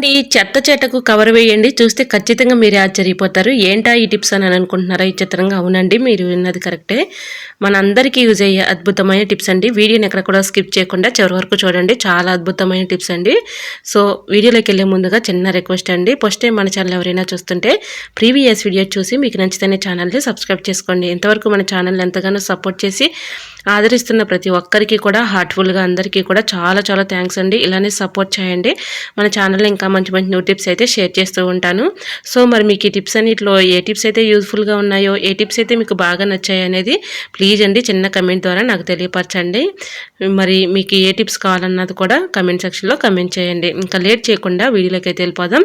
ఈ చెత్త చెట్టకు కవర్ వేయండి. చూస్తే ఖచ్చితంగా మీరే ఆశ్చర్యపోతారు. ఏంటా ఈ టిప్స్ అని అనుకుంటున్నారా విచిత్రంగా? అవునండి, మీరు విన్నది కరెక్టే. మనందరికీ యూజ్ అయ్యే అద్భుతమైన టిప్స్ అండి. వీడియోని ఎక్కడ కూడా స్కిప్ చేయకుండా చివరి వరకు చూడండి. చాలా అద్భుతమైన టిప్స్ అండి. సో వీడియోలోకి వెళ్ళే ముందుగా చిన్న రిక్వెస్ట్ అండి. ఫస్ట్ టైం మన ఛానల్ ఎవరైనా చూస్తుంటే ప్రీవియస్ వీడియో చూసి మీకు నచ్చితేనే ఛానల్ని సబ్స్క్రైబ్ చేసుకోండి. ఇంతవరకు మన ఛానల్ని ఎంతగానో సపోర్ట్ చేసి ఆదరిస్తున్న ప్రతి ఒక్కరికి కూడా హార్ట్ఫుల్గా అందరికీ కూడా చాలా చాలా థ్యాంక్స్ అండి. ఇలానే సపోర్ట్ చేయండి. మన ఛానల్లో ఇంకా మంచి మంచి న్యూ టిప్స్ అయితే షేర్ చేస్తూ ఉంటాను. సో మరి మీకు ఈ టిప్స్ అన్నిటిలో ఏ టిప్స్ అయితే యూజ్ఫుల్గా ఉన్నాయో, ఏ టిప్స్ అయితే మీకు బాగా నచ్చాయి అనేది ప్లీజ్ అండి చిన్న కమెంట్ ద్వారా నాకు తెలియపరచండి. మరి మీకు ఏ టిప్స్ కావాలన్నది కూడా కమెంట్ సెక్షన్లో కమెంట్ చేయండి. ఇంకా లేట్ చేయకుండా వీడియోలోకి అయితే వెళ్ళిపోదాం.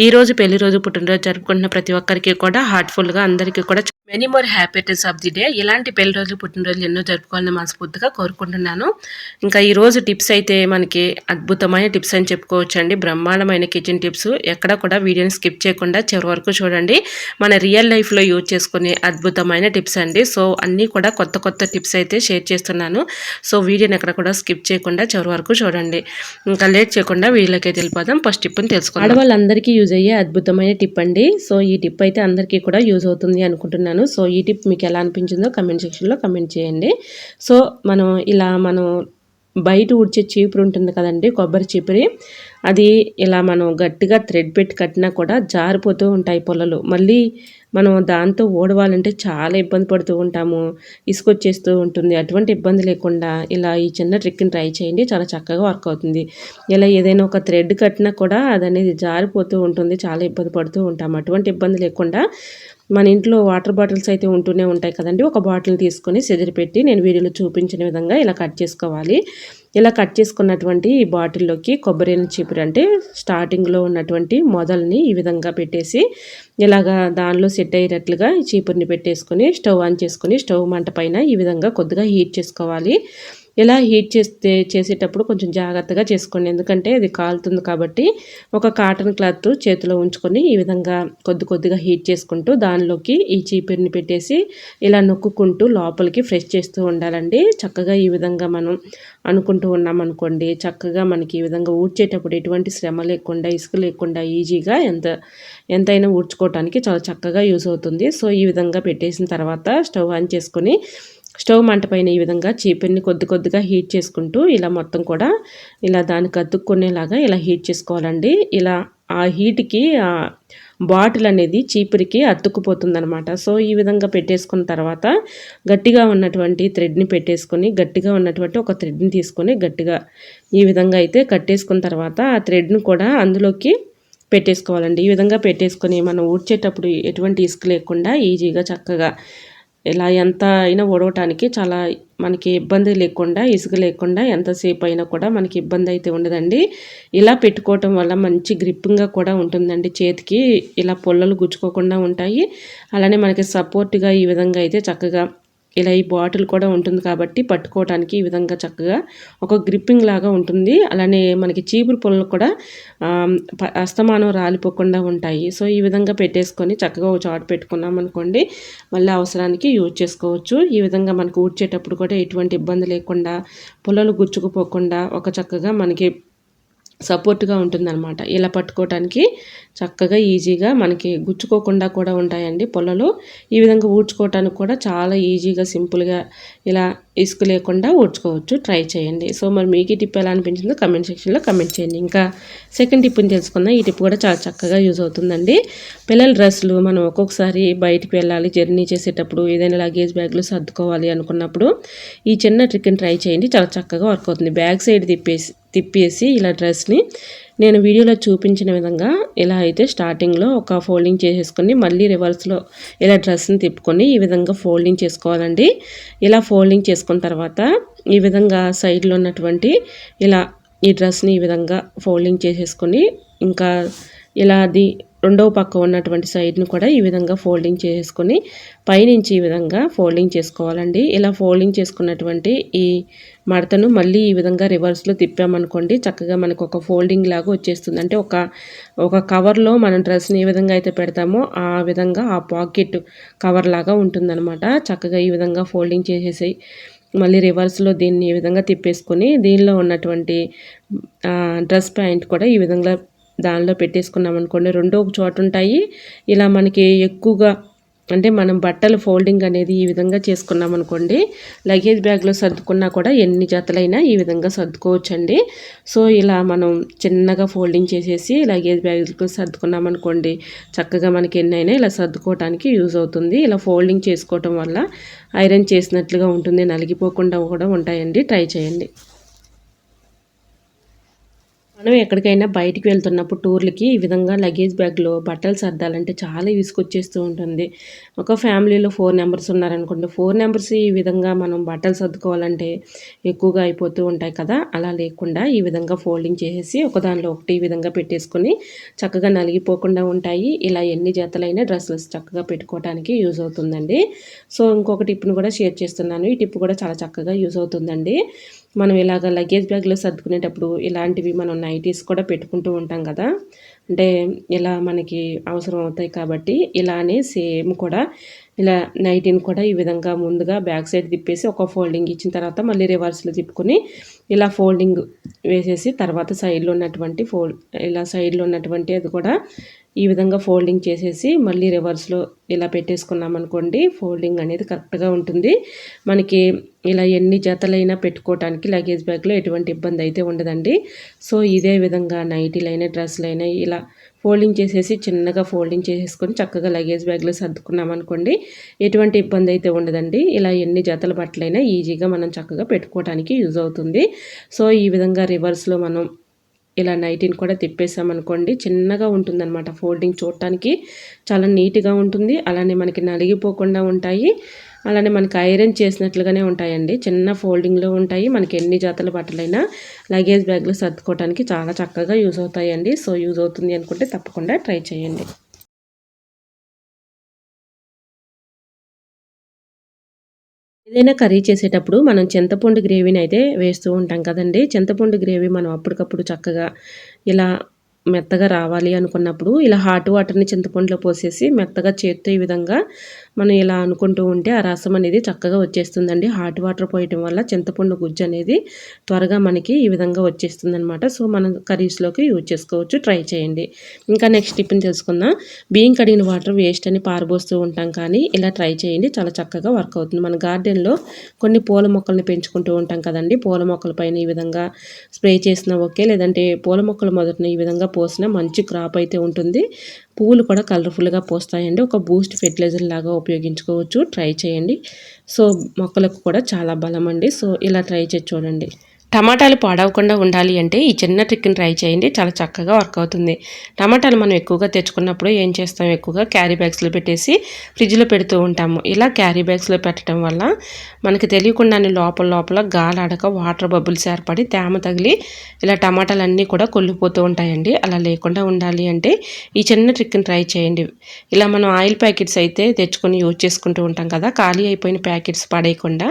ఈరోజు పెళ్లి రోజు పుట్టినరోజు జరుపుకుంటున్న ప్రతి ఒక్కరికి కూడా హార్ట్ఫుల్గా అందరికీ కూడా many more happiness of the day. ఇలాంటి పెళ్లి రోజులు పుట్టినరోజులు ఎన్నో జరుపుకోవాలని మనస్ఫూర్తిగా కోరుకుంటున్నాను. ఇంకా ఈరోజు టిప్స్ అయితే మనకి అద్భుతమైన టిప్స్ అని చెప్పుకోవచ్చండి. బ్రహ్మాండమైన కిచెన్ టిప్స్. ఎక్కడ కూడా వీడియోని స్కిప్ చేయకుండా చివరి వరకు చూడండి. మన రియల్ లైఫ్లో యూజ్ చేసుకునే అద్భుతమైన టిప్స్ అండి. సో అన్నీ కూడా కొత్త కొత్త టిప్స్ అయితే షేర్ చేస్తున్నాను. సో వీడియోని ఎక్కడ కూడా స్కిప్ చేయకుండా చివరి వరకు చూడండి. ఇంకా లేట్ చేయకుండా వీడియోలోకి అయితే వెళ్ళిపోదాం. ఫస్ట్ టిప్ని తెలుసుకోండి. ఆడవాళ్ళందరికీ యూజ్ అయ్యే అద్భుతమైన టిప్ అండి. సో ఈ టిప్ అయితే అందరికీ కూడా యూజ్ అవుతుంది అనుకుంటున్నాను. సో ఈ టిప్ మీకు ఎలా అనిపించిందో కమెంట్ సెక్షన్లో కమెంట్ చేయండి. సో మనం బయట ఊడ్చే చీపురు ఉంటుంది కదండి, కొబ్బరి చీపురి. అది ఇలా మనం గట్టిగా థ్రెడ్ పెట్టి కట్టినా కూడా జారిపోతూ ఉంటాయి పొలలు. మళ్ళీ మనం దాంతో ఊడవాలంటే చాలా ఇబ్బంది పడుతూ ఉంటాము, ఇసుకొచ్చేస్తూ ఉంటుంది. అటువంటి ఇబ్బంది లేకుండా ఇలా ఈ చిన్న ట్రిక్ని ట్రై చేయండి. చాలా చక్కగా వర్క్ అవుతుంది. ఇలా ఏదైనా ఒక థ్రెడ్ కట్టినా కూడా అది అనేది జారిపోతూ ఉంటుంది, చాలా ఇబ్బంది పడుతూ ఉంటాము. అటువంటి ఇబ్బంది లేకుండా మన ఇంట్లో వాటర్ బాటిల్స్ అయితే ఉంటూనే ఉంటాయి కదండి, ఒక బాటిల్ తీసుకొని పెట్టి నేను వీడియోలో చూపించిన విధంగా ఇలా కట్ చేసుకోవాలి. ఇలా కట్ చేసుకున్నటువంటి ఈ బాటిల్లోకి కొబ్బరి చీపురు అంటే స్టార్టింగ్లో ఉన్నటువంటి మొదల్ని ఈ విధంగా పెట్టేసి ఇలాగా దానిలో సెట్ అయ్యేటట్లుగా ఈ చీపురుని పెట్టేసుకొని స్టవ్ ఆన్ చేసుకొని స్టవ్ మంట పైన ఈ విధంగా కొద్దిగా హీట్ చేసుకోవాలి. ఇలా హీట్ చేసేటప్పుడు కొంచెం జాగ్రత్తగా చేసుకోండి, ఎందుకంటే అది కాలుతుంది కాబట్టి. ఒక కాటన్ క్లాత్ చేతిలో ఉంచుకొని ఈ విధంగా కొద్దిగా హీట్ చేసుకుంటూ దానిలోకి ఈ చీపురిని పెట్టేసి ఇలా నొక్కుంటూ లోపలికి ఫ్రెష్ చేస్తూ ఉండాలండి. చక్కగా ఈ విధంగా మనం అనుకుంటూ ఉన్నామనుకోండి, చక్కగా మనకి ఈ విధంగా ఊడ్చేటప్పుడు ఎటువంటి శ్రమ లేకుండా, ఇసుక లేకుండా ఈజీగా ఎంతైనా ఊడ్చుకోవటానికి చాలా చక్కగా యూజ్ అవుతుంది. సో ఈ విధంగా పెట్టేసిన తర్వాత స్టవ్ ఆన్ చేసుకొని స్టవ్ మంట పైన ఈ విధంగా చీపురిని కొద్దిగా హీట్ చేసుకుంటూ ఇలా మొత్తం కూడా ఇలా దానికి అతుక్కునేలాగా ఇలా హీట్ చేసుకోవాలండి. ఇలా ఆ హీట్కి ఆ బాటిల్ అనేది చీపురికి అతుక్కుపోతుందనమాట. సో ఈ విధంగా పెట్టేసుకున్న తర్వాత గట్టిగా ఉన్నటువంటి థ్రెడ్ని పెట్టేసుకొని, గట్టిగా ఉన్నటువంటి ఒక థ్రెడ్ని తీసుకొని గట్టిగా ఈ విధంగా అయితే కట్టేసుకున్న తర్వాత ఆ థ్రెడ్ను కూడా అందులోకి పెట్టేసుకోవాలండి. ఈ విధంగా పెట్టేసుకొని మనం ఊడ్చేటప్పుడు ఎటువంటి ఇసుక లేకుండా ఈజీగా చక్కగా ఇలా ఎంత అయినా ఊడవటానికి చాలా మనకి ఇబ్బంది లేకుండా, ఇసుక లేకుండా ఎంతసేపు అయినా కూడా మనకి ఇబ్బంది అయితే ఉండదండి. ఇలా పెట్టుకోవటం వల్ల మంచి గ్రిప్పింగ్గా కూడా ఉంటుందండి చేతికి. ఇలా పొల్లలు గుచ్చుకోకుండా ఉంటాయి. అలానే మనకి సపోర్ట్గా ఈ విధంగా అయితే చక్కగా ఇలా ఈ బాటిల్ కూడా ఉంటుంది కాబట్టి పట్టుకోవడానికి ఈ విధంగా చక్కగా ఒక గ్రిప్పింగ్ లాగా ఉంటుంది. అలానే మనకి చీపురు పొలలు కూడా అస్తమానం రాలిపోకుండా ఉంటాయి. సో ఈ విధంగా పెట్టేసుకొని చక్కగా ఒక చాటు పెట్టుకున్నాం అనుకోండి, మళ్ళీ అవసరానికి యూజ్ చేసుకోవచ్చు. ఈ విధంగా మనకు ఊడ్చేటప్పుడు కూడా ఎటువంటి ఇబ్బంది లేకుండా, పొలలు గుచ్చుకుపోకుండా ఒక చక్కగా మనకి సపోర్ట్గా ఉంటుందన్నమాట. ఇలా పట్టుకోవటానికి చక్కగా ఈజీగా మనకి గుచ్చుకోకుండా కూడా ఉంటాయండి పొలలు. ఈ విధంగా ఊడ్చుకోవటానికి కూడా చాలా ఈజీగా సింపుల్గా ఇలా ఇసుక లేకుండా ఊడ్చుకోవచ్చు. ట్రై చేయండి. సో మరి మీకు ఈ టిప్ ఎలా అనిపించిందో కమెంట్ సెక్షన్లో కమెంట్ చేయండి. ఇంకా సెకండ్ టిప్ని తెలుసుకుందాం. ఈ టిప్ కూడా చాలా చక్కగా యూజ్ అవుతుందండి. పిల్లల డ్రెస్సులు మనం ఒక్కొక్కసారి బయటికి వెళ్ళాలి, జర్నీ చేసేటప్పుడు ఏదైనా లగేజ్ బ్యాగ్లు సర్దుకోవాలి అనుకున్నప్పుడు ఈ చిన్న ట్రిక్ని ట్రై చేయండి. చాలా చక్కగా వర్క్ అవుతుంది. బ్యాక్ సైడ్ తిప్పేసి ఇలా డ్రెస్ని నేను వీడియోలో చూపించిన విధంగా ఇలా అయితే స్టార్టింగ్లో ఒక ఫోల్డింగ్ చేసేసుకొని మళ్ళీ రివర్స్లో ఇలా డ్రెస్ని తిప్పుకొని ఈ విధంగా ఫోల్డింగ్ చేసుకోవాలండి. ఇలా ఫోల్డింగ్ చేసుకున్న తర్వాత ఈ విధంగా సైడ్లో ఉన్నటువంటి ఇలా ఈ డ్రెస్ని ఈ విధంగా ఫోల్డింగ్ చేసేసుకొని ఇంకా ఇలా అది రెండవ పక్క ఉన్నటువంటి సైడ్ని కూడా ఈ విధంగా ఫోల్డింగ్ చేసుకొని పైనుంచి ఈ విధంగా ఫోల్డింగ్ చేసుకోవాలండి. ఇలా ఫోల్డింగ్ చేసుకున్నటువంటి ఈ మడతను మళ్ళీ ఈ విధంగా రివర్స్లో తిప్పామనుకోండి, చక్కగా మనకు ఒక ఫోల్డింగ్ లాగా వచ్చేస్తుంది. అంటే ఒక కవర్లో మనం డ్రెస్ని ఏ విధంగా అయితే పెడతామో ఆ విధంగా ఆ పాకెట్ కవర్ లాగా ఉంటుందన్నమాట. చక్కగా ఈ విధంగా ఫోల్డింగ్ చేసేసి మళ్ళీ రివర్స్లో దీన్ని ఈ విధంగా తిప్పేసుకొని దీనిలో ఉన్నటువంటి డ్రెస్ ప్యాంట్ కూడా ఈ విధంగా దానిలో పెట్టేసుకున్నాం అనుకోండి, రెండు ఒక చోట ఉంటాయి. ఇలా మనకి ఎక్కువగా అంటే మనం బట్టలు ఫోల్డింగ్ అనేది ఈ విధంగా చేసుకున్నాం అనుకోండి, లగేజ్ బ్యాగ్లో సర్దుకున్నా కూడా ఎన్ని జతలైనా ఈ విధంగా సర్దుకోవచ్చండి. సో ఇలా మనం చిన్నగా ఫోల్డింగ్ చేసేసి లగేజ్ బ్యాగ్లో సర్దుకున్నాం అనుకోండి, చక్కగా మనకి ఎన్నైనా ఇలా సర్దుకోవడానికి యూజ్ అవుతుంది. ఇలా ఫోల్డింగ్ చేసుకోవటం వల్ల ఐరన్ చేసినట్లుగా ఉంటుంది, నలిగిపోకుండా కూడా ఉంటాయండి. ట్రై చేయండి. మనం ఎక్కడికైనా బయటికి వెళ్తున్నప్పుడు టూర్లకి ఈ విధంగా లగేజ్ బ్యాగ్లో బట్టలు సర్దాలంటే చాలా విసుకొచ్చేస్తూ ఉంటుంది. ఒక ఫ్యామిలీలో 4 మెంబర్స్ ఉన్నారనుకోండి, 4 మెంబర్స్ ఈ విధంగా మనం బట్టలు సర్దుకోవాలంటే ఎక్కువగా అయిపోతూ ఉంటాయి కదా. అలా లేకుండా ఈ విధంగా ఫోల్డింగ్ చేసేసి ఒకదానిలో ఒకటి ఈ విధంగా పెట్టేసుకొని చక్కగా నలిగిపోకుండా ఉంటాయి. ఇలా ఎన్ని జతలైన డ్రెస్సులు చక్కగా పెట్టుకోవడానికి యూజ్ అవుతుందండి. సో ఇంకొక టిప్ను కూడా షేర్ చేస్తున్నాను. ఈ టిప్ కూడా చాలా చక్కగా యూజ్ అవుతుందండి. మనం ఇలాగ లగేజ్ బ్యాగ్లో సర్దుకునేటప్పుడు ఇలాంటివి మనం నైటీస్ కూడా పెట్టుకుంటూ ఉంటాం కదా. అంటే ఇలా మనకి అవసరం అవుతాయి కాబట్టి ఇలానే సేమ్ కూడా ఇలా నైటీని కూడా ఈ విధంగా ముందుగా బ్యాక్ సైడ్ తిప్పేసి ఒక ఫోల్డింగ్ ఇచ్చిన తర్వాత మళ్ళీ రివర్స్లో తిప్పుకొని ఇలా ఫోల్డింగ్ వేసేసి తర్వాత సైడ్లో ఉన్నటువంటి ఇలా సైడ్లో ఉన్నటువంటి అది కూడా ఈ విధంగా ఫోల్డింగ్ చేసేసి మళ్ళీ రివర్స్లో ఇలా పెట్టేసుకున్నాం అనుకోండి, ఫోల్డింగ్ అనేది కరెక్ట్గా ఉంటుంది. మనకి ఇలా ఎన్ని జతలైనా పెట్టుకోవడానికి లగేజ్ బ్యాగ్లో ఎటువంటి ఇబ్బంది అయితే ఉండదండి. సో ఇదే విధంగా నైటీలైనా డ్రెస్సులైనా ఇలా ఫోల్డింగ్ చేసేసి చిన్నగా ఫోల్డింగ్ చేసేసుకొని చక్కగా లగేజ్ బ్యాగ్లో సర్దుకున్నాం అనుకోండి, ఎటువంటి ఇబ్బంది అయితే ఉండదండి. ఇలా ఎన్ని జతల బట్టలైనా ఈజీగా మనం చక్కగా పెట్టుకోవడానికి యూజ్ అవుతుంది. సో ఈ విధంగా రివర్స్లో మనం ఇలా నైటీని కూడా తిప్పేసామనుకోండి, చిన్నగా ఉంటుందన్నమాట. ఫోల్డింగ్ చూడటానికి చాలా నీట్గా ఉంటుంది. అలానే మనకి నలిగిపోకుండా ఉంటాయి. అలానే మనకి ఐరన్ చేసినట్లుగానే ఉంటాయండి. చిన్న ఫోల్డింగ్లో ఉంటాయి. మనకి ఎన్ని జాతల బట్టలైనా లగేజ్ బ్యాగ్లో సర్దుకోవడానికి చాలా చక్కగా యూజ్ అవుతాయండి. సో యూజ్ అవుతుంది అనుకుంటే తప్పకుండా ట్రై చేయండి. ఏదైనా కర్రీ చేసేటప్పుడు మనం చింతపండు గ్రేవీని అయితే వేస్తూ ఉంటాం కదండీ. చింతపండు గ్రేవీ మనం అప్పటికప్పుడు చక్కగా ఇలా మెత్తగా రావాలి అనుకున్నప్పుడు ఇలా హాట్ వాటర్ని చింతపండులో పోసేసి మెత్తగా చేత్తో ఈ విధంగా మనం ఇలా అనుకుంటూ ఉంటే ఆ రసం అనేది చక్కగా వచ్చేస్తుందండి. హాట్ వాటర్ పోయటం వల్ల చింతపండు గుజ్జు అనేది త్వరగా మనకి ఈ విధంగా వచ్చేస్తుంది అనమాట. సో మనం కర్రీస్లోకి యూజ్ చేసుకోవచ్చు. ట్రై చేయండి. ఇంకా నెక్స్ట్ టిప్ని తెలుసుకుందాం. బియ్యం కడిగిన వాటర్ వేస్ట్ అని పారబోస్తూ ఉంటాం, కానీ ఇలా ట్రై చేయండి, చాలా చక్కగా వర్క్ అవుతుంది. మన గార్డెన్లో కొన్ని పూల మొక్కల్ని పెంచుకుంటూ ఉంటాం కదండి. పూల మొక్కల పైన ఈ విధంగా స్ప్రే చేసినా ఓకే, లేదంటే పూల మొక్కల మొదటిన ఈ విధంగా పోసినా మంచి క్రాప్ అయితే ఉంటుంది. పువ్వులు కూడా కలర్ఫుల్గా పోస్తాయండి. ఒక బూస్ట్ ఫెర్టిలైజర్ లాగా ఉపయోగించుకోవచ్చు. ట్రై చేయండి. సో మొక్కలకు కూడా చాలా బలం అండి. సో ఇలా ట్రై చేసి చూడండి. టమాటాలు పాడవకుండా ఉండాలి అంటే ఈ చిన్న ట్రిక్ని ట్రై చేయండి, చాలా చక్కగా వర్క్ అవుతుంది. టమాటాలు మనం ఎక్కువగా తెచ్చుకున్నప్పుడు ఏం చేస్తాం, ఎక్కువగా క్యారీ బ్యాగ్స్లో పెట్టేసి ఫ్రిడ్జ్లో పెడుతూ ఉంటాము. ఇలా క్యారీ బ్యాగ్స్లో పెట్టడం వల్ల మనకి తెలియకుండానే లోపల లోపల గాలాడక వాటర్ బబుల్స్ ఏర్పడి తేమ తగిలి ఇలా టమాటాలు అన్నీ కూడా కొల్లిపోతూ ఉంటాయండి. అలా లేకుండా ఉండాలి అంటే ఈ చిన్న ట్రిక్ని ట్రై చేయండి. ఇలా మనం ఆయిల్ ప్యాకెట్స్ అయితే తెచ్చుకొని యూజ్ చేసుకుంటూ ఉంటాం కదా, ఖాళీ అయిపోయిన ప్యాకెట్స్ పడేయకుండా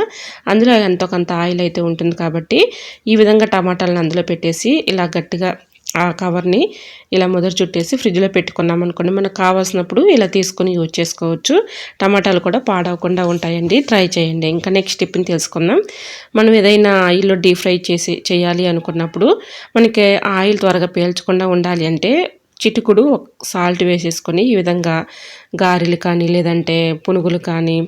అందులో ఎంతో కొంత ఆయిల్ అయితే ఉంటుంది కాబట్టి ఈ విధంగా టమాటాలను అందులో పెట్టేసి ఇలా గట్టిగా ఆ కవర్ని ఇలా మొదలు చుట్టేసి ఫ్రిడ్జ్లో పెట్టుకున్నాం అనుకోండి, మనకు కావాల్సినప్పుడు ఇలా తీసుకొని యూజ్ చేసుకోవచ్చు. టమాటాలు కూడా పాడవకుండా ఉంటాయండి. ట్రై చేయండి. ఇంకా నెక్స్ట్ టిప్ని తెలుసుకుందాం. మనం ఏదైనా ఆయిల్లో డీప్ ఫ్రై చేయాలి అనుకున్నప్పుడు మనకి ఆయిల్ త్వరగా పీల్చకుండా ఉండాలి అంటే చిటుకుడు సాల్ట్ వేసేసుకొని ఈ విధంగా గారెలు కానీ లేదంటే పునుగులు కానీ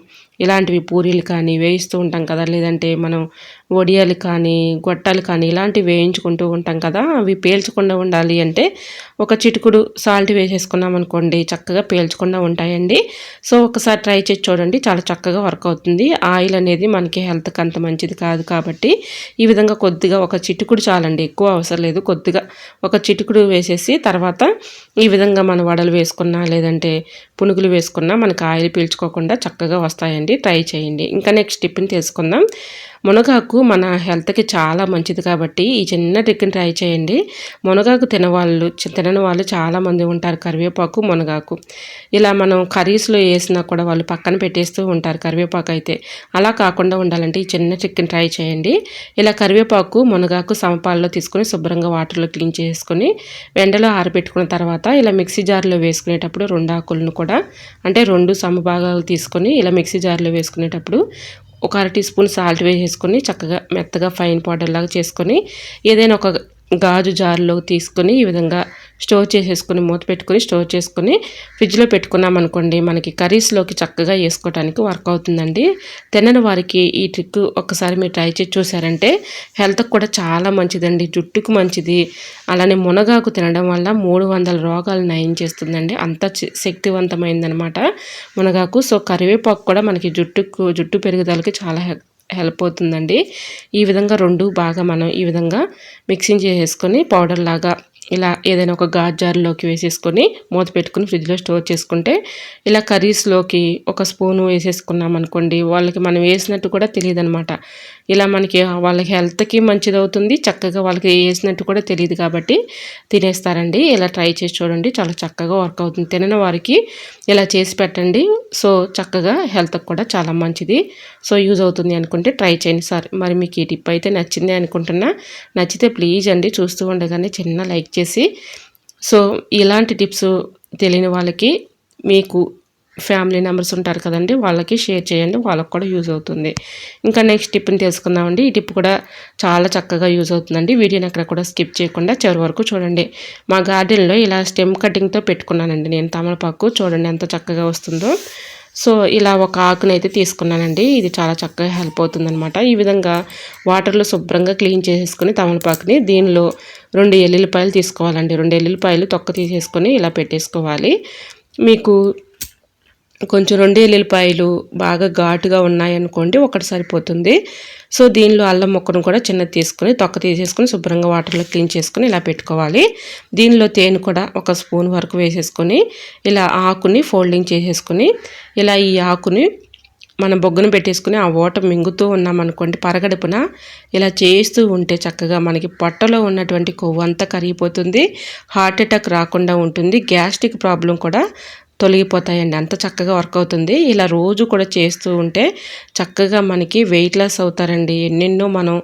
ఇలాంటివి పూరీలు కానీ వేయిస్తూ ఉంటాం కదా, లేదంటే మనం వడియాలు కానీ గొట్టాలు కానీ ఇలాంటివి వేయించుకుంటూ ఉంటాం కదా, అవి పేల్చకుండా ఉండాలి అంటే ఒక చిటుకుడు సాల్ట్ వేసేసుకున్నాం అనుకోండి, చక్కగా పేల్చకుండా ఉంటాయండి. సో ఒకసారి ట్రై చేసి చూడండి, చాలా చక్కగా వర్క్ అవుతుంది. ఆయిల్ అనేది మనకి హెల్త్కి అంత మంచిది కాదు కాబట్టి ఈ విధంగా కొద్దిగా ఒక చిటుకుడు చాలండి, ఎక్కువ అవసరం లేదు. కొద్దిగా ఒక చిటుకుడు వేసేసి తర్వాత ఈ విధంగా మన వడలు వేసుకున్నా లేదంటే పునుగులు వేసుకున్నా మనకు ఆయిల్ పీల్చుకోకుండా చక్కగా వస్తాయండి. ట్రై చేయండి. ఇంకా నెక్స్ట్ టిప్ని తెలుసుకుందాం. మునగాకు మన హెల్త్కి చాలా మంచిది కాబట్టి ఈ చిన్న ట్రిక్ని ట్రై చేయండి. మునగాకు తినని వాళ్ళు చాలామంది ఉంటారు. కరివేపాకు మునగాకు ఇలా మనం కర్రీస్లో వేసినా కూడా వాళ్ళు పక్కన పెట్టేస్తూ ఉంటారు కరివేపాకు అయితే. అలా కాకుండా ఉండాలంటే ఈ చిన్న ట్రిక్ని ట్రై చేయండి. ఇలా కరివేపాకు మునగాకు సమపాల్లో తీసుకొని శుభ్రంగా వాటర్లో క్లీన్ చేసుకొని ఎండలో ఆరబెట్టుకున్న తర్వాత ఇలా మిక్సీ జార్లో వేసుకునేటప్పుడు 2 ఆకులను కూడా అంటే 2 సమభాగాలు తీసుకొని ఇలా మిక్సీ జార్లో వేసుకునేటప్పుడు ఒక 1/2 టీ స్పూన్ సాల్ట్ వేసేసుకొని చక్కగా మెత్తగా ఫైన్ పౌడర్ లాగా చేసుకొని ఏదైనా ఒక గాజు జార్లో తీసుకొని ఈ విధంగా స్టోర్ చేసేసుకొని మూత పెట్టుకొని స్టోర్ చేసుకొని ఫ్రిడ్జ్లో పెట్టుకున్నాం అనుకోండి మనకి కర్రీస్లోకి చక్కగా వేసుకోవడానికి వర్క్ అవుతుందండి. తినని వారికి ఈ ట్రిక్ ఒక్కసారి మీరు ట్రై చేసి చూసారంటే హెల్త్కి కూడా చాలా మంచిదండి, జుట్టుకు మంచిది. అలానే మునగాకు తినడం వల్ల 300 రోగాలు నయం చేస్తుందండి, అంత శక్తివంతమైందనమాట మునగాకు. సో కరివేపాకు కూడా మనకి జుట్టు పెరుగుదలకి చాలా హెల్ప్ అవుతుందండి. ఈ విధంగా రెండు బాగా మనం ఈ విధంగా మిక్సింగ్ చేసేసుకొని పౌడర్ లాగా ఇలా ఏదైనా ఒక గాజు జార్లోకి వేసేసుకొని మూత పెట్టుకుని ఫ్రిడ్జ్లో స్టోర్ చేసుకుంటే ఇలా కర్రీస్లోకి ఒక స్పూను వేసేసుకున్నాం అనుకోండి, వాళ్ళకి మనం వేసినట్టు కూడా తెలియదు అనమాట. ఇలా మనకి వాళ్ళకి హెల్త్కి మంచిది అవుతుంది, చక్కగా వాళ్ళకి వేసినట్టు కూడా తెలియదు కాబట్టి తినేస్తారండి. ఇలా ట్రై చేసి చూడండి, చాలా చక్కగా వర్క్ అవుతుంది. తినని వారికి ఇలా చేసి పెట్టండి. సో చక్కగా హెల్త్కి కూడా చాలా మంచిది. సో యూజ్ అవుతుంది అనుకుంటే ట్రై చేయండి సార్. మరి మీకు ఈ టిప్ అయితే నచ్చింది అనుకుంటున్నా. నచ్చితే ప్లీజ్ అండి చూస్తూ ఉండగానే చిన్న లైక్ చేసి, సో ఇలాంటి టిప్స్ తెలియని వాళ్ళకి, మీకు ఫ్యామిలీ మెంబర్స్ ఉంటారు కదండి, వాళ్ళకి షేర్ చేయండి, వాళ్ళకి కూడా యూజ్ అవుతుంది. ఇంకా నెక్స్ట్ టిప్ని తెలుసుకుందామండి. ఈ టిప్ కూడా చాలా చక్కగా యూజ్ అవుతుందండి. వీడియోని అక్కడ కూడా స్కిప్ చేయకుండా చివరి వరకు చూడండి. మా గార్డెన్లో ఇలా స్టెమ్ కటింగ్తో పెట్టుకున్నానండి నేను తమలపాకు, చూడండి ఎంత చక్కగా వస్తుందో. సో ఇలా ఒక ఆకునైతే తీసుకున్నానండి, ఇది చాలా చక్కగా హెల్ప్ అవుతుందన్నమాట. ఈ విధంగా వాటర్లో శుభ్రంగా క్లీన్ చేసేసుకొని తమలపాకుని దీనిలో 2 ఎల్లుల్లిపాయలు తీసుకోవాలండి. 2 ఎల్లుల్లిపాయలు తొక్క తీసేసుకొని ఇలా పెట్టేసుకోవాలి. మీకు కొంచెం 2 ఎల్లుల్లిపాయలు బాగా ఘాటుగా ఉన్నాయనుకోండి, ఒకటి సరిపోతుంది. సో దీనిలో అల్లం ముక్కను కూడా చిన్నది తీసుకొని తొక్క తీసేసుకొని శుభ్రంగా వాటర్లో క్లీన్ చేసుకొని ఇలా పెట్టుకోవాలి. దీనిలో తేనె కూడా ఒక స్పూన్ వరకు వేసేసుకొని ఇలా ఆకుని ఫోల్డింగ్ చేసేసుకొని ఇలా ఈ ఆకుని మనం బొగ్గును పెట్టేసుకుని ఆ వాటర్ మింగుతూ ఉన్నామనుకోండి, పరగడుపున ఇలా చేస్తూ ఉంటే చక్కగా మనకి పొట్టలో ఉన్నటువంటి కొవ్వు అంతా కరిగిపోతుంది, హార్ట్ అటాక్ రాకుండా ఉంటుంది, గ్యాస్ట్రిక్ ప్రాబ్లం కూడా తొలగిపోతాయండి. అంత చక్కగా వర్క్ అవుతుంది. ఇలా రోజు కూడా చేస్తూ ఉంటే చక్కగా మనకి వెయిట్ లాస్ అవుతారండి. ఎన్నెన్నో మనం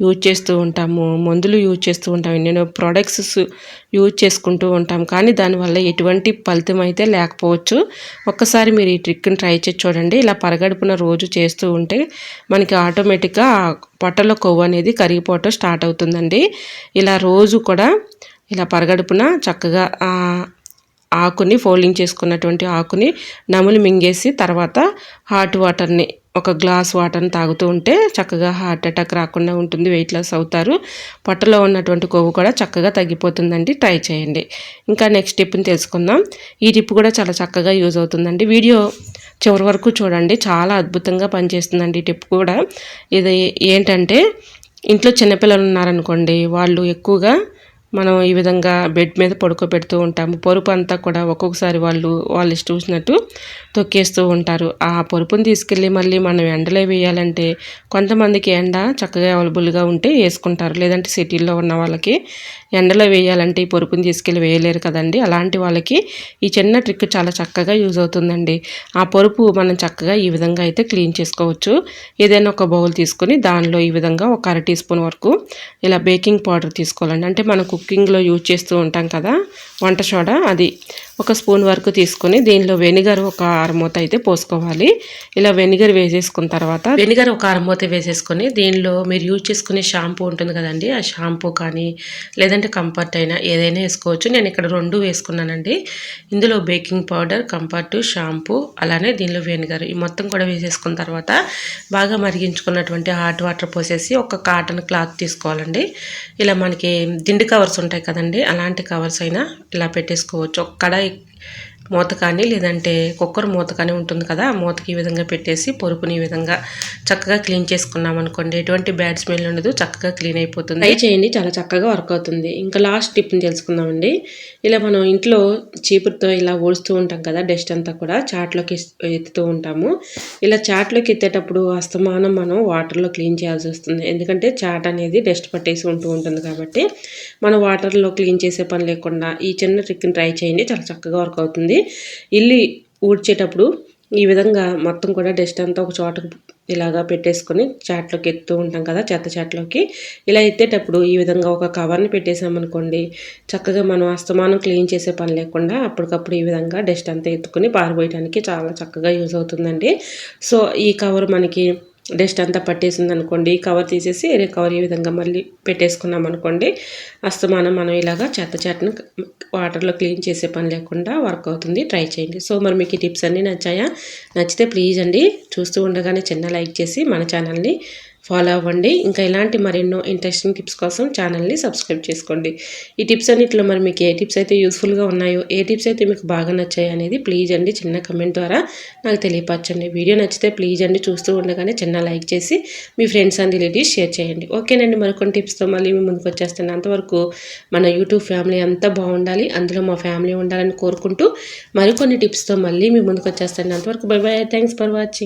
యూజ్ చేస్తూ ఉంటాము, మందులు యూజ్ చేస్తూ ఉంటాం, ఎన్నెన్నో ప్రోడక్ట్స్ యూజ్ చేసుకుంటూ ఉంటాం, కానీ దానివల్ల ఎటువంటి ఫలితం అయితే లేకపోవచ్చు. ఒక్కసారి మీరు ఈ ట్రిక్ని ట్రై చేసి చూడండి. ఇలా పరగడుపున రోజు చేస్తూ ఉంటే మనకి ఆటోమేటిక్గా పొట్టలో కొవ్వు అనేది కరిగిపోవటం స్టార్ట్ అవుతుందండి. ఇలా రోజు కూడా ఇలా పరగడుపున చక్కగా ఆకుని ఫోల్డింగ్ చేసుకున్నటువంటి ఆకుని నములు మింగేసి తర్వాత హాట్ వాటర్ని ఒక గ్లాస్ వాటర్ని తాగుతూ ఉంటే చక్కగా హార్ట్ అటాక్ రాకుండా ఉంటుంది, వెయిట్ లాస్ అవుతారు, పొట్టలో ఉన్నటువంటి కొవ్వు కూడా చక్కగా తగ్గిపోతుందండి. ట్రై చేయండి. ఇంకా నెక్స్ట్ టిప్ని తెలుసుకుందాం. ఈ టిప్ కూడా చాలా చక్కగా యూజ్ అవుతుందండి. వీడియో చివరి వరకు చూడండి, చాలా అద్భుతంగా పనిచేస్తుందండి ఈ టిప్ కూడా. ఇది ఏంటంటే ఇంట్లో చిన్నపిల్లలు ఉన్నారనుకోండి, వాళ్ళు ఎక్కువగా మనం ఈ విధంగా బెడ్ మీద పడుకోబెడుతూ ఉంటాము. పరుపు అంతా కూడా ఒక్కొక్కసారి వాళ్ళు ఇష్టం వచ్చినట్టు తొక్కేస్తూ ఉంటారు. ఆ పరుపుని తీసుకెళ్ళి మళ్ళీ మనం ఎండలో వేయాలంటే కొంతమందికి ఎండ చక్కగా అవైలబుల్గా ఉంటే వేసుకుంటారు, లేదంటే సిటీల్లో ఉన్న వాళ్ళకి ఎండలో వేయాలంటే ఈ పరుపుని తీసుకెళ్ళి వేయలేరు కదండి. అలాంటి వాళ్ళకి ఈ చిన్న ట్రిక్ చాలా చక్కగా యూజ్ అవుతుందండి. ఆ పరుపు మనం చక్కగా ఈ విధంగా అయితే క్లీన్ చేసుకోవచ్చు. ఏదైనా ఒక బౌల్ తీసుకొని దానిలో ఈ విధంగా ఒక 1/2 టీ స్పూన్ వరకు ఇలా బేకింగ్ పౌడర్ తీసుకోవాలండి. అంటే మనం కుకింగ్లో యూజ్ చేస్తూ ఉంటాం కదా వంట సోడా, అది ఒక స్పూన్ వరకు తీసుకొని దీనిలో వెనిగర్ ఒక అరమూత అయితే పోసుకోవాలి. ఇలా వెనిగర్ వేసేసుకున్న తర్వాత వెనిగర్ ఒక అరమూత వేసేసుకొని దీనిలో మీరు యూజ్ చేసుకునే షాంపూ ఉంటుంది కదండి, ఆ షాంపూ కానీ లేదంటే కంఫర్ట్ అయినా ఏదైనా వేసుకోవచ్చు. నేను ఇక్కడ 2 వేసుకున్నానండి. ఇందులో బేకింగ్ పౌడర్, కంఫర్ట్, షాంపూ, అలానే దీనిలో వెనిగర్ ఈ మొత్తం కూడా వేసేసుకున్న తర్వాత బాగా మరిగించుకున్నటువంటి హాట్ వాటర్ పోసేసి ఒక కాటన్ క్లాత్ తీసుకోవాలండి. ఇలా మనకి దిండు కవర్స్ ఉంటాయి కదండి, అలాంటి కవర్స్ అయినా ఇలా పెట్టేసుకోవచ్చు. ఒక కడాయి మూత కానీ లేదంటే కుక్కర్ మూత కానీ ఉంటుంది కదా, ఆ మూతకి ఈ విధంగా పెట్టేసి పరుపుని ఈ విధంగా చక్కగా క్లీన్ చేసుకున్నాం అనుకోండి, ఎటువంటి బ్యాడ్ స్మెల్ ఉండదు, చక్కగా క్లీన్ అయిపోతుంది. ట్రై చేయండి, చాలా చక్కగా వర్క్ అవుతుంది. ఇంకా లాస్ట్ టిప్ని తెలుసుకుందామండి. ఇలా మనం ఇంట్లో చీపురుతో ఇలా ఊడుస్తూ ఉంటాం కదా, డస్ట్ అంతా కూడా చాట్లోకి ఎత్తుతూ ఉంటాము. ఇలా చాట్లోకి ఎత్తేటప్పుడు అస్తమానం మనం వాటర్లో క్లీన్ చేయాల్సి వస్తుంది, ఎందుకంటే చాట్ అనేది డస్ట్ పట్టేసి ఉంటూ ఉంటుంది కాబట్టి మనం వాటర్లో క్లీన్ చేసే పని లేకుండా ఈ చిన్న ట్రిక్ని ట్రై చేయండి, చాలా చక్కగా వర్క్ అవుతుంది. ఇల్లు ఊడ్చేటప్పుడు ఈ విధంగా మొత్తం కూడా డస్ట్ అంతా ఒక చోటకు ఇలాగా పెట్టేసుకొని చాట్లోకి ఎత్తుతూ ఉంటాం కదా, చెత్త చాట్లోకి ఇలా ఎత్తేటప్పుడు ఈ విధంగా ఒక కవర్ని పెట్టేసామనుకోండి, చక్కగా మనం అస్తమానం క్లీన్ చేసే పని లేకుండా అప్పటికప్పుడు ఈ విధంగా డస్ట్ అంతా ఎత్తుకొని పారిపోయడానికి చాలా చక్కగా యూజ్ అవుతుందండి. సో ఈ కవర్ మనకి డస్ట్ అంతా పట్టేసింది అనుకోండి, కవర్ తీసేసి వేరే కవర్ ఈ విధంగా మళ్ళీ పెట్టేసుకున్నాం అనుకోండి, అస్తమానం మనం ఇలాగా చెత్తను వాటర్లో క్లీన్ చేసే పని లేకుండా వర్క్ అవుతుంది. ట్రై చేయండి. సో మరి మీకు ఈ టిప్స్ అన్నీ నచ్చాయా? నచ్చితే ప్లీజ్ అండి చూస్తూ ఉండగానే చిన్న లైక్ చేసి మన ఛానల్ని ఫాలో అవ్వండి. ఇంకా ఇలాంటి మరెన్నో ఇంట్రెస్టింగ్ టిప్స్ కోసం ఛానల్ని సబ్స్క్రైబ్ చేసుకోండి. ఈ టిప్స్ అన్నింటిలో మరి మీకు ఏ టిప్స్ అయితే యూస్ఫుల్గా ఉన్నాయో, ఏ టిప్స్ అయితే మీకు బాగా నచ్చాయి అనేది ప్లీజ్ అండి చిన్న కమెంట్ ద్వారా నాకు తెలియపరచండి. వీడియో నచ్చితే ప్లీజ్ అండి చూస్తూ ఉండగానే చిన్న లైక్ చేసి మీ ఫ్రెండ్స్ అండ్ రిలేటివ్స్ షేర్ చేయండి. ఓకేనండి, మరికొన్ని టిప్స్తో మళ్ళీ మీ ముందుకు వచ్చేస్తాను. అంతవరకు మన యూట్యూబ్ ఫ్యామిలీ అంతా బాగుండాలి, అందులో మా ఫ్యామిలీ ఉండాలని కోరుకుంటూ మరికొన్ని టిప్స్తో మళ్ళీ మీ ముందుకు వచ్చేస్తాను. అంతవరకు by by. Thanks for watching.